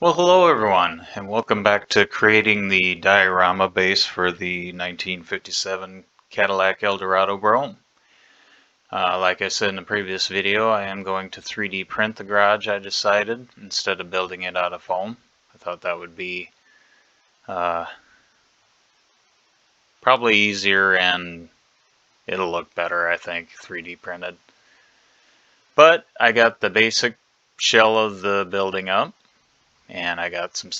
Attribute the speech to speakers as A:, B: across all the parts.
A: Well, hello everyone, and welcome back to creating the diorama base for the 1957 Cadillac Eldorado Brougham. Like I said in the previous video, I am going to 3D print the garage, I decided, instead of building it out of foam. I thought that would be probably easier and it'll look better, I think, 3D printed. But I got the basic shell of the building up. And I got some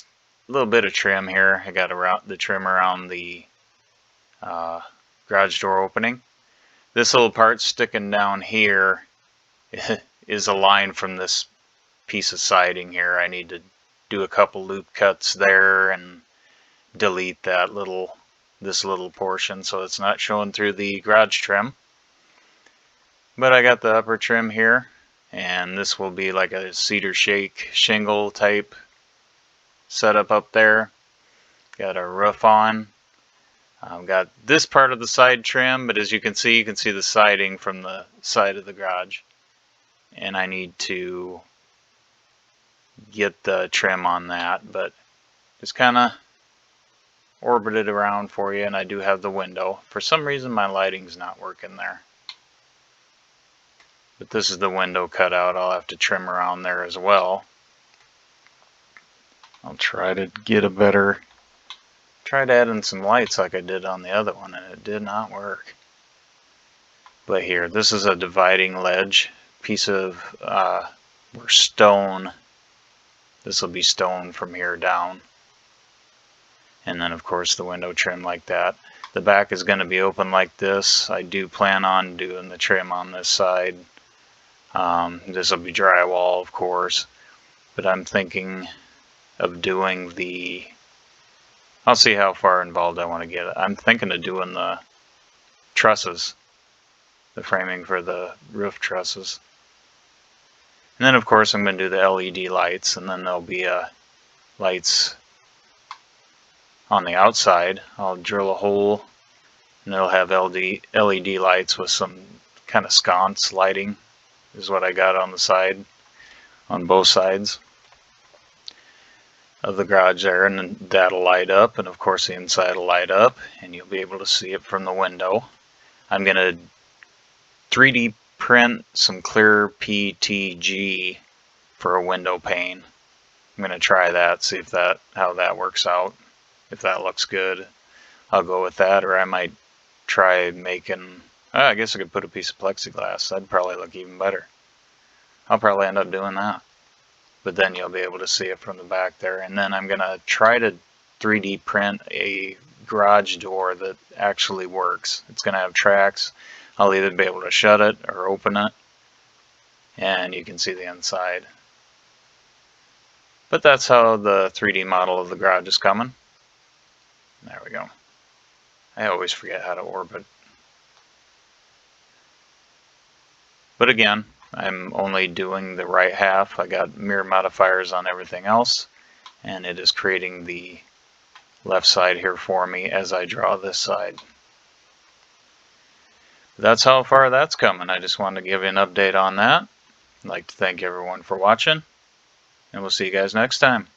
A: little bit of trim here. I got the trim around the garage door opening. This little part sticking down here is a line from this piece of siding here. I need to do a couple loop cuts there and delete this little portion so it's not showing through the garage trim. But I got the upper trim here, and this will be like a cedar shake shingle type setup up there. Got a roof on. Got this part of the side trim, but as you can see the siding from the side of the garage. And I need to get the trim on that, but just kind of orbit it around for you. And I do have the window. For some reason my lighting's not working there. But this is the window cutout. I'll have to trim around there as well. I'll try to get a better, tried adding some lights like I did on the other one and it did not work. But here, this is a dividing ledge, piece of stone. This will be stone from here down. And then of course the window trim like that. The back is going to be open like this. I do plan on doing the trim on this side. This will be drywall, of course. But I'm thinking of doing I'll see how far involved I want to get. I'm thinking of doing the trusses, the framing for the roof trusses. And then of course I'm going to do the LED lights, and then there'll be lights on the outside. I'll drill a hole and it'll have LED lights with some kind of sconce lighting is what I got on the side, on both sides of the garage there, and then that'll light up, and of course the inside will light up and you'll be able to see it from the window. I'm going to 3D print some clear PTG for a window pane. I'm going to try that, see if how that works out. If that looks good, I'll go with that, or I might try making, I guess I could put a piece of plexiglass. That'd probably look even better. I'll probably end up doing that. But then you'll be able to see it from the back there. And then I'm going to try to 3D print a garage door that actually works. It's going to have tracks. I'll either be able to shut it or open it, and you can see the inside. But that's how the 3D model of the garage is coming. There we go. I always forget how to orbit. But again, I'm only doing the right half. I got mirror modifiers on everything else, and it is creating the left side here for me as I draw this side. That's how far that's coming. I just wanted to give you an update on that. I'd like to thank everyone for watching, and we'll see you guys next time.